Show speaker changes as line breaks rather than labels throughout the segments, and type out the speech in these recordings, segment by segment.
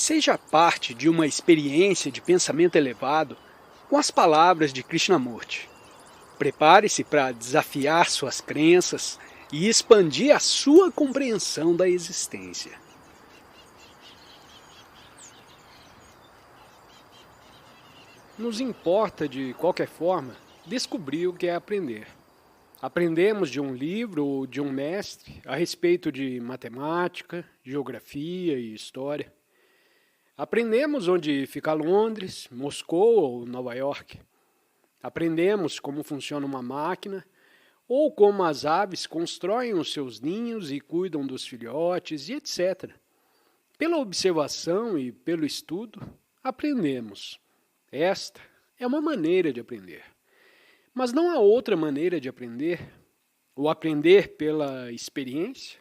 Seja parte de uma experiência de pensamento elevado com as palavras de Krishnamurti. Prepare-se para desafiar suas crenças e expandir a sua compreensão da existência. Nos importa, de qualquer forma, descobrir o que é aprender. Aprendemos de um livro ou de um mestre a respeito de matemática, geografia e história. Aprendemos onde fica Londres, Moscou ou Nova York. Aprendemos como funciona uma máquina ou como as aves constroem os seus ninhos e cuidam dos filhotes e etc. Pela observação e pelo estudo, aprendemos. Esta é uma maneira de aprender. Mas não há outra maneira de aprender, ou aprender pela experiência.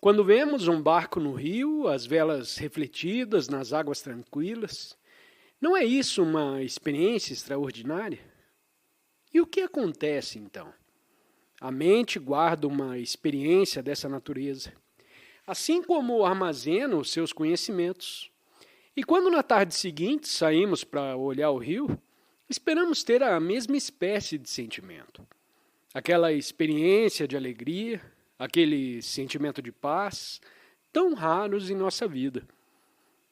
Quando vemos um barco no rio, as velas refletidas nas águas tranquilas, não é isso uma experiência extraordinária? E o que acontece então? A mente guarda uma experiência dessa natureza, assim como armazena os seus conhecimentos. E quando na tarde seguinte saímos para olhar o rio, esperamos ter a mesma espécie de sentimento. Aquela experiência de alegria, aquele sentimento de paz, tão raros em nossa vida.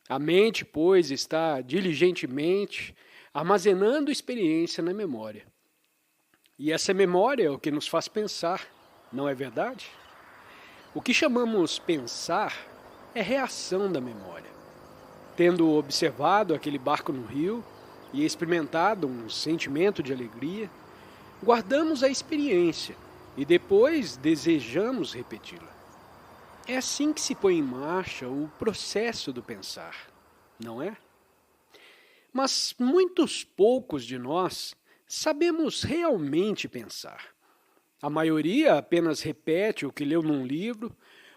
A mente, pois, está diligentemente armazenando experiência na memória. E essa memória é o que nos faz pensar, não é verdade? O que chamamos pensar é reação da memória. Tendo observado aquele barco no rio e experimentado um sentimento de alegria, guardamos a experiência e depois desejamos repeti-la. É assim que se põe em marcha o processo do pensar, não é? Mas muitos poucos de nós sabemos realmente pensar. A maioria apenas repete o que leu num livro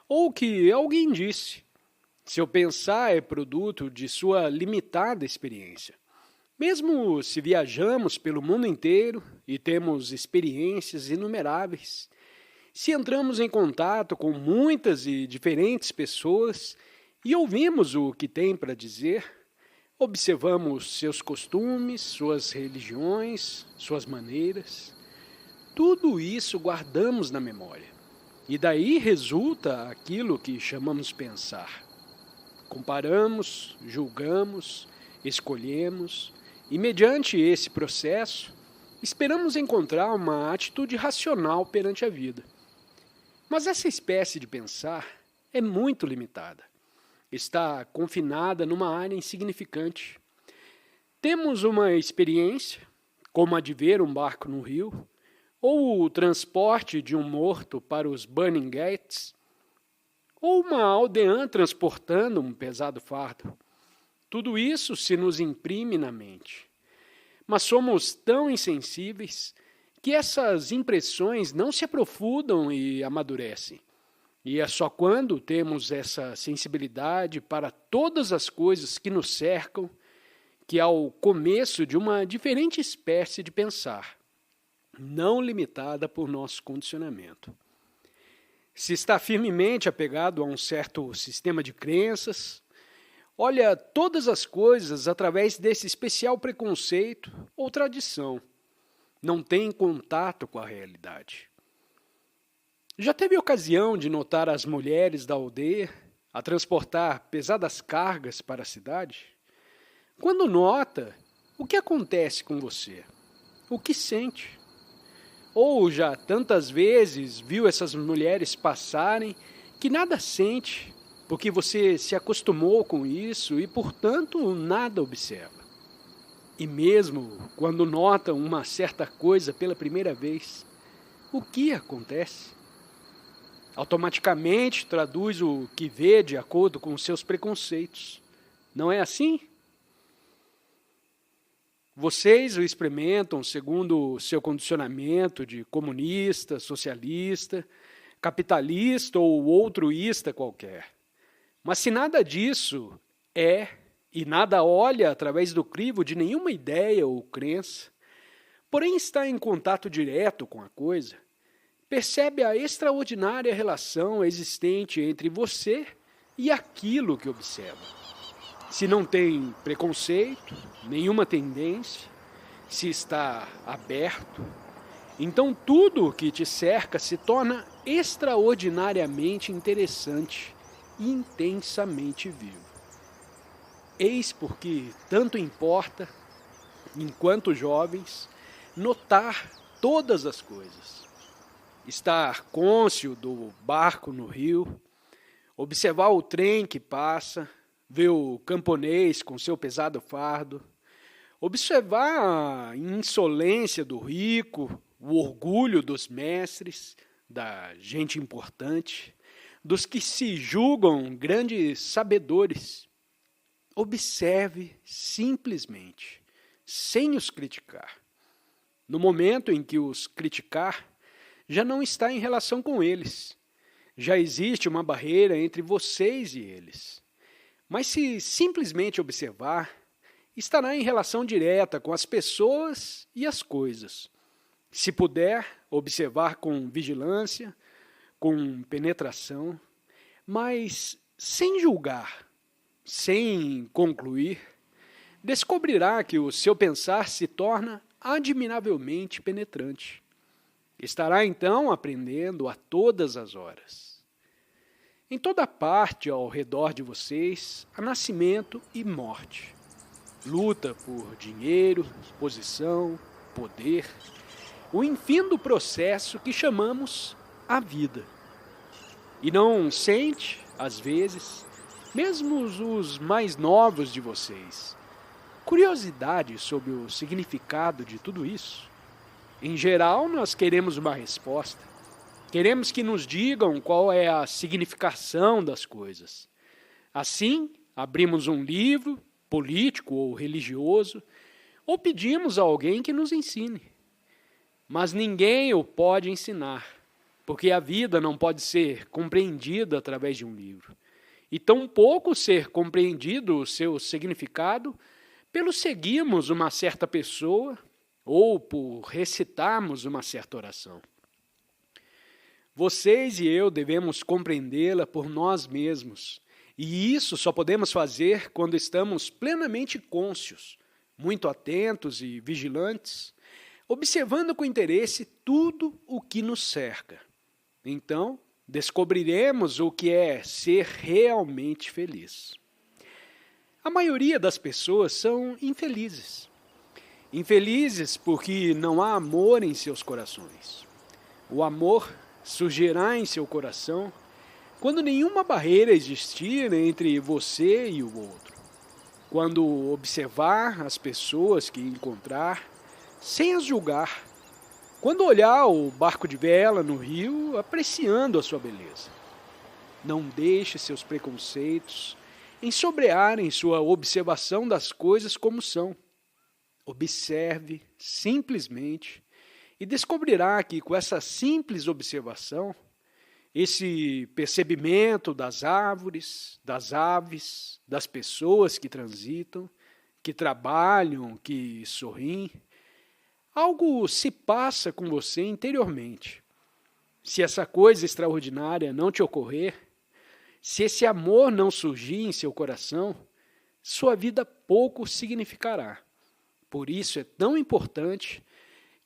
ou o que alguém disse. Seu pensar é produto de sua limitada experiência. Mesmo se viajamos pelo mundo inteiro e temos experiências inumeráveis, se entramos em contato com muitas e diferentes pessoas e ouvimos o que têm para dizer, observamos seus costumes, suas religiões, suas maneiras, tudo isso guardamos na memória. E daí resulta aquilo que chamamos pensar. Comparamos, julgamos, escolhemos, e mediante esse processo, esperamos encontrar uma atitude racional perante a vida. Mas essa espécie de pensar é muito limitada. Está confinada numa área insignificante. Temos uma experiência, como a de ver um barco no rio, ou o transporte de um morto para os Burning Gates, ou uma aldeã transportando um pesado fardo. Tudo isso se nos imprime na mente. Mas somos tão insensíveis que essas impressões não se aprofundam e amadurecem. E é só quando temos essa sensibilidade para todas as coisas que nos cercam que há o começo de uma diferente espécie de pensar, não limitada por nosso condicionamento. Se está firmemente apegado a um certo sistema de crenças, olha todas as coisas através desse especial preconceito ou tradição. Não tem contato com a realidade. Já teve ocasião de notar as mulheres da aldeia a transportar pesadas cargas para a cidade? Quando nota, o que acontece com você? O que sente? Ou já tantas vezes viu essas mulheres passarem que nada sente, porque você se acostumou com isso e, portanto, nada observa. E mesmo quando nota uma certa coisa pela primeira vez, o que acontece? Automaticamente traduz o que vê de acordo com os seus preconceitos. Não é assim? Vocês o experimentam segundo o seu condicionamento de comunista, socialista, capitalista ou outroísta qualquer. Mas se nada disso é e nada olha através do crivo de nenhuma ideia ou crença, porém está em contato direto com a coisa, percebe a extraordinária relação existente entre você e aquilo que observa. se não tem preconceito, nenhuma tendência, se está aberto, então tudo o que te cerca se torna extraordinariamente interessante e intensamente vivo. Eis porque tanto importa, enquanto jovens, notar todas as coisas. Estar cônscio do barco no rio, observar o trem que passa, ver o camponês com seu pesado fardo, observar a insolência do rico, o orgulho dos mestres, da gente importante, dos que se julgam grandes sabedores. Observe simplesmente, sem os criticar. No momento em que os criticar, já não está em relação com eles. Já existe uma barreira entre vocês e eles. Mas se simplesmente observar, estará em relação direta com as pessoas e as coisas. Se puder, observar com vigilância, com penetração, mas sem julgar, sem concluir, descobrirá que o seu pensar se torna admiravelmente penetrante. Estará então aprendendo a todas as horas. Em toda parte ao redor de vocês há nascimento e morte. Luta por dinheiro, posição, poder, o infindo processo que chamamos a vida. E não sente, às vezes, mesmo os mais novos de vocês, curiosidade sobre o significado de tudo isso? Em geral, nós queremos uma resposta. Queremos que nos digam qual é a significação das coisas. Assim, abrimos um livro, político ou religioso, ou pedimos a alguém que nos ensine. Mas ninguém o pode ensinar, porque a vida não pode ser compreendida através de um livro. E tampouco ser compreendido o seu significado pelo seguirmos uma certa pessoa ou por recitarmos uma certa oração. Vocês e eu devemos compreendê-la por nós mesmos, e isso só podemos fazer quando estamos plenamente cônscios, muito atentos e vigilantes, observando com interesse tudo o que nos cerca. Então, descobriremos o que é ser realmente feliz. A maioria das pessoas são infelizes. Infelizes porque não há amor em seus corações. O amor surgirá em seu coração quando nenhuma barreira existir entre você e o outro. Quando observar as pessoas que encontrar, sem as julgar. Quando olhar o barco de vela no rio, apreciando a sua beleza. Não deixe seus preconceitos ensobrearem sua observação das coisas como são. Observe simplesmente e descobrirá que com essa simples observação, esse percebimento das árvores, das aves, das pessoas que transitam, que trabalham, que sorriem, algo se passa com você interiormente. Se essa coisa extraordinária não te ocorrer, se esse amor não surgir em seu coração, sua vida pouco significará. Por isso é tão importante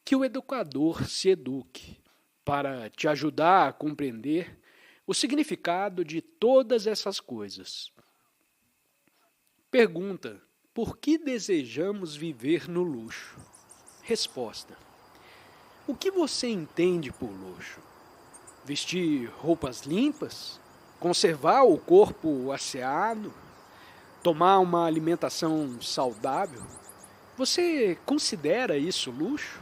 que o educador se eduque, para te ajudar a compreender o significado de todas essas coisas. Pergunta: por que desejamos viver no luxo? Resposta: o que você entende por luxo? Vestir roupas limpas? Conservar o corpo asseado? Tomar uma alimentação saudável? Você considera isso luxo?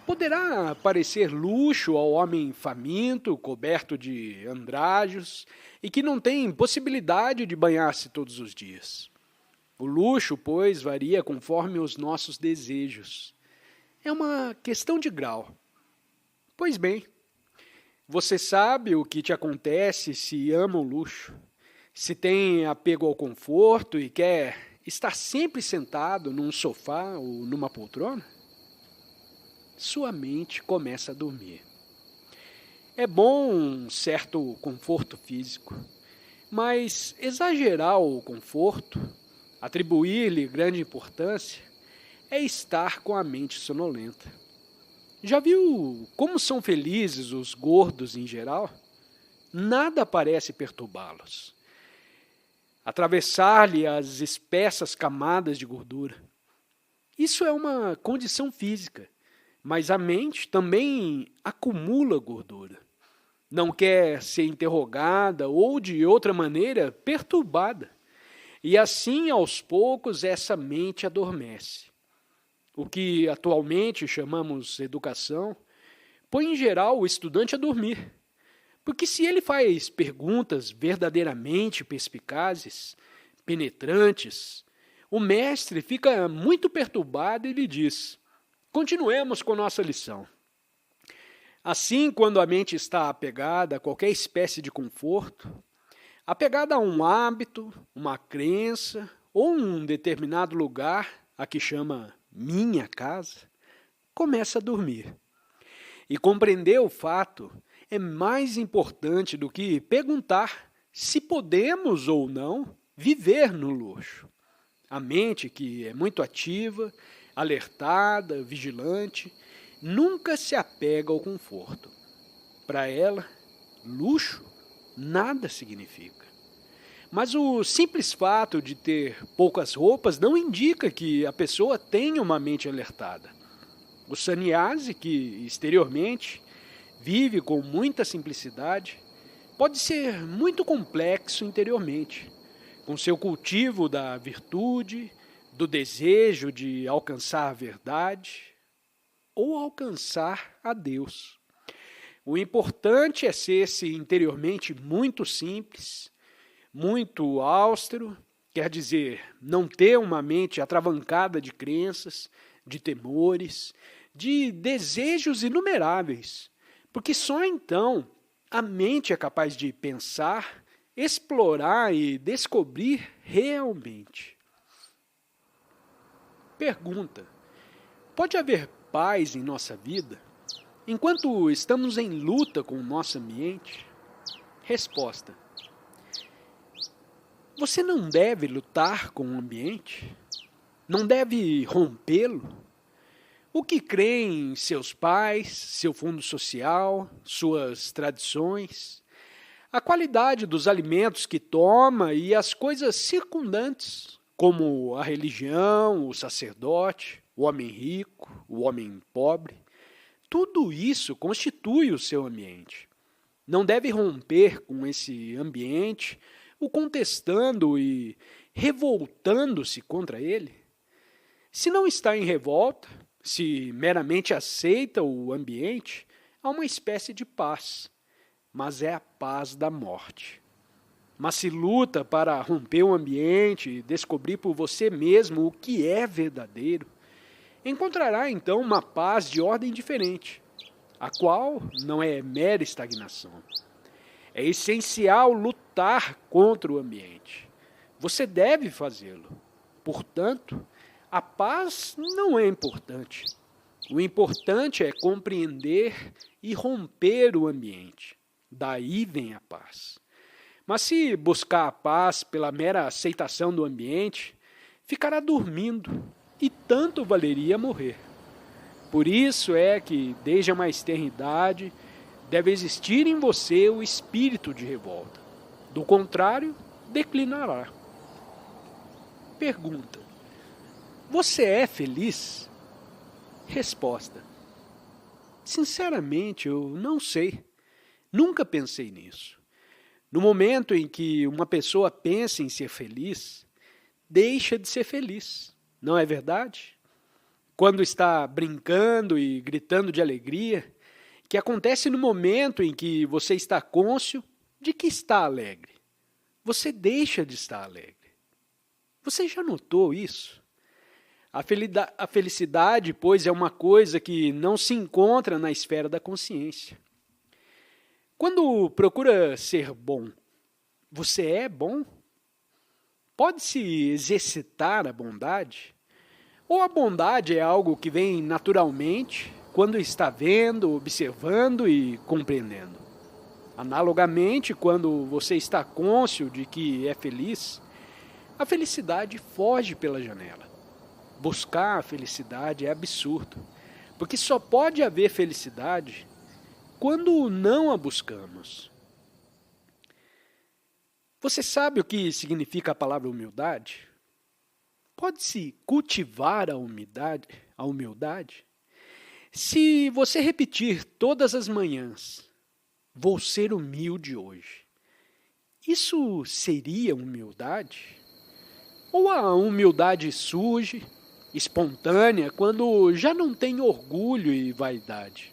Poderá parecer luxo ao homem faminto, coberto de andrajos e que não tem possibilidade de banhar-se todos os dias. O luxo, pois, varia conforme os nossos desejos. É uma questão de grau. Pois bem, você sabe o que te acontece se ama o luxo, se tem apego ao conforto e quer estar sempre sentado num sofá ou numa poltrona? Sua mente começa a dormir. É bom um certo conforto físico, Mas exagerar o conforto, atribuir-lhe grande importância, é estar com a mente sonolenta. Já viu como são felizes os gordos em geral? Nada parece perturbá-los. Atravessar-lhe as espessas camadas de gordura. Isso é uma condição física, mas a mente também acumula gordura. Não quer ser interrogada ou, de outra maneira, perturbada. E assim, aos poucos, essa mente adormece. O que atualmente chamamos educação põe em geral o estudante a dormir. Porque se ele faz perguntas verdadeiramente perspicazes, penetrantes, o mestre fica muito perturbado e lhe diz: continuemos com nossa lição. Assim, quando a mente está apegada a qualquer espécie de conforto, apegada a um hábito, uma crença ou um determinado lugar, a que chama minha casa, começa a dormir. E compreender o fato é mais importante do que perguntar se podemos ou não viver no luxo. A mente, que é muito ativa, alertada, vigilante, nunca se apega ao conforto. Para ela, luxo nada significa. Mas o simples fato de ter poucas roupas não indica que a pessoa tenha uma mente alertada. O sannyasi, que exteriormente vive com muita simplicidade, pode ser muito complexo interiormente, com seu cultivo da virtude, do desejo de alcançar a verdade ou alcançar a Deus. O importante é ser-se interiormente muito simples, muito austero, quer dizer, não ter uma mente atravancada de crenças, de temores, de desejos inumeráveis, porque só então a mente é capaz de pensar, explorar e descobrir realmente. Pergunta: pode haver paz em nossa vida enquanto estamos em luta com o nosso ambiente? Resposta: você não deve lutar com o ambiente? Não deve rompê-lo? O que crê em seus pais, seu fundo social, suas tradições, a qualidade dos alimentos que toma e as coisas circundantes, como a religião, o sacerdote, o homem rico, o homem pobre, tudo isso constitui o seu ambiente. Não deve romper com esse ambiente, o contestando e revoltando-se contra ele. Se não está em revolta, se meramente aceita o ambiente, há uma espécie de paz, mas é a paz da morte. Mas se luta para romper o ambiente e descobrir por você mesmo o que é verdadeiro, encontrará então uma paz de ordem diferente, a qual não é mera estagnação. É essencial lutar contra o ambiente. Você deve fazê-lo. Portanto, a paz não é importante. O importante é compreender e romper o ambiente. Daí vem a paz. Mas se buscar a paz pela mera aceitação do ambiente, ficará dormindo e tanto valeria morrer. Por isso é que, desde a mais tenra idade, deve existir em você o espírito de revolta. Do contrário, declinará. Pergunta: você é feliz? Resposta: sinceramente, eu não sei. Nunca pensei nisso. No momento em que uma pessoa pensa em ser feliz, deixa de ser feliz. Não é verdade? Quando está brincando e gritando de alegria, que acontece no momento em que você está cônscio de que está alegre. Você deixa de estar alegre. Você já notou isso? A felicidade, pois, é uma coisa que não se encontra na esfera da consciência. Quando procura ser bom, você é bom? Pode-se exercitar a bondade? Ou a bondade é algo que vem naturalmente quando está vendo, observando e compreendendo? Analogamente, quando você está cônscio de que é feliz, a felicidade foge pela janela. Buscar a felicidade é absurdo, porque só pode haver felicidade quando não a buscamos. Você sabe o que significa a palavra humildade? Pode-se cultivar a humildade? Se você repetir todas as manhãs, vou ser humilde hoje, isso seria humildade? Ou a humildade surge, espontânea, quando já não tem orgulho e vaidade?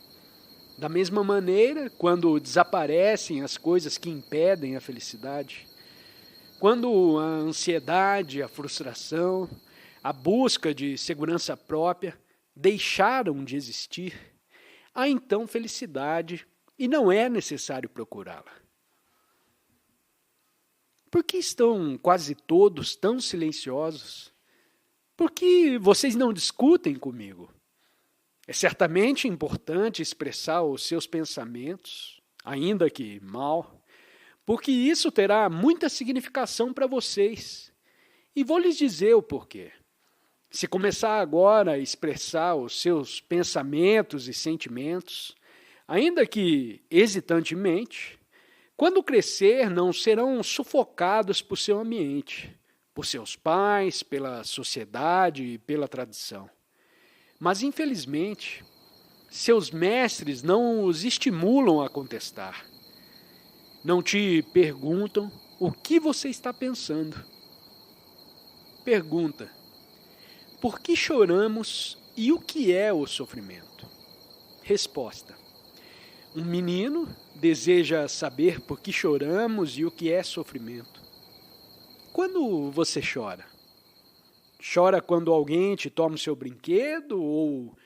Da mesma maneira, quando desaparecem as coisas que impedem a felicidade, quando a ansiedade, a frustração, a busca de segurança própria deixaram de existir, há então felicidade e não é necessário procurá-la. Por que estão quase todos tão silenciosos? Por que vocês não discutem comigo? É certamente importante expressar os seus pensamentos, ainda que mal, porque isso terá muita significação para vocês. E vou lhes dizer o porquê. Se começar agora a expressar os seus pensamentos e sentimentos, ainda que hesitantemente, quando crescer não serão sufocados por seu ambiente, por seus pais, pela sociedade e pela tradição. Mas, infelizmente, seus mestres não os estimulam a contestar. Não te perguntam o que você está pensando. Pergunta: por que choramos e o que é o sofrimento? Resposta: um menino deseja saber por que choramos e o que é sofrimento. Quando você chora? Chora quando alguém te toma o seu brinquedo? Ou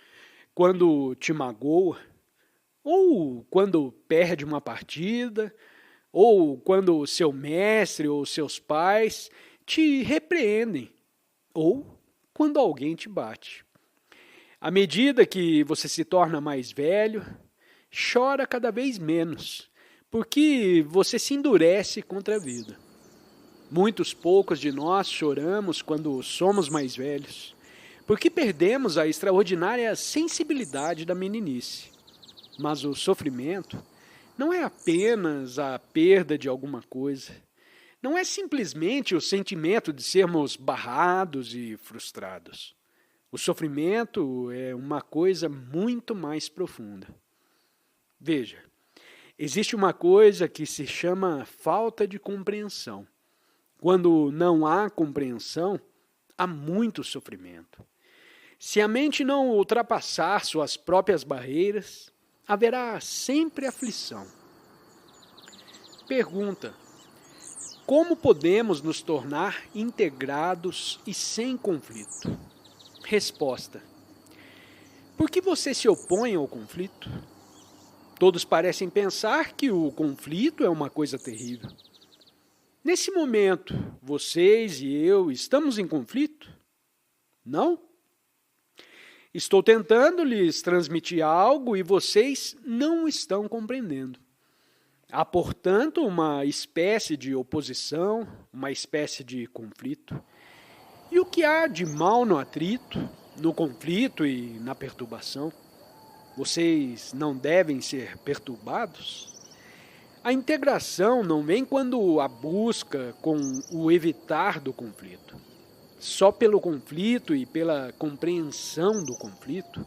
quando te magoa? Ou quando perde uma partida? Ou quando seu mestre ou seus pais te repreendem? Ou quando alguém te bate? À medida que você se torna mais velho, chora cada vez menos, porque você se endurece contra a vida. Muitos poucos de nós choramos quando somos mais velhos, porque perdemos a extraordinária sensibilidade da meninice. Mas o sofrimento não é apenas a perda de alguma coisa. Não é simplesmente o sentimento de sermos barrados e frustrados. O sofrimento é uma coisa muito mais profunda. Veja, existe uma coisa que se chama falta de compreensão. Quando não há compreensão, há muito sofrimento. Se a mente não ultrapassar suas próprias barreiras, haverá sempre aflição. Pergunta: como podemos nos tornar integrados e sem conflito? Resposta: por que você se opõe ao conflito? Todos parecem pensar que o conflito é uma coisa terrível. Nesse momento, vocês e eu estamos em conflito? Não? Estou tentando lhes transmitir algo e vocês não estão compreendendo. Há, portanto, uma espécie de oposição, uma espécie de conflito. E o que há de mal no atrito, no conflito e na perturbação? Vocês não devem ser perturbados? A integração não vem quando a busca com o evitar do conflito. Só pelo conflito e pela compreensão do conflito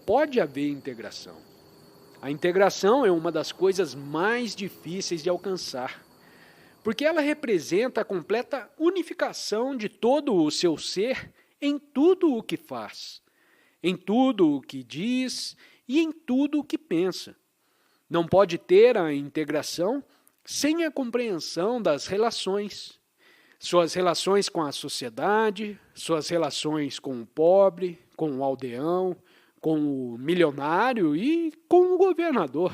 pode haver integração. A integração é uma das coisas mais difíceis de alcançar, porque ela representa a completa unificação de todo o seu ser em tudo o que faz, em tudo o que diz e em tudo o que pensa. Não pode ter a integração sem a compreensão das relações. Suas relações com a sociedade, suas relações com o pobre, com o aldeão, com o milionário e com o governador.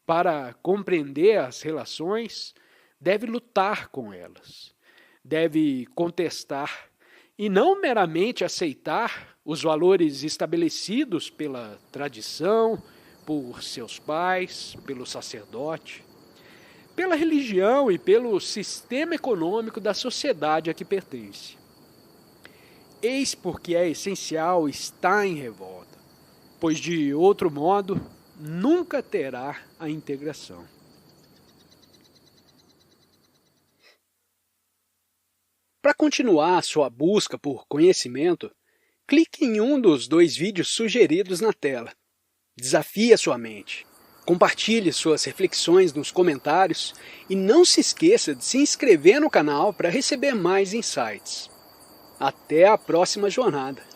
Para compreender as relações, deve lutar com elas, deve contestar e não meramente aceitar os valores estabelecidos pela tradição, por seus pais, pelo sacerdote, pela religião e pelo sistema econômico da sociedade a que pertence. Eis porque é essencial estar em revolta, pois de outro modo nunca terá a integração. Para continuar a sua busca por conhecimento, clique em um dos 2 vídeos sugeridos na tela. Desafie a sua mente. Compartilhe suas reflexões nos comentários e não se esqueça de se inscrever no canal para receber mais insights. Até a próxima jornada!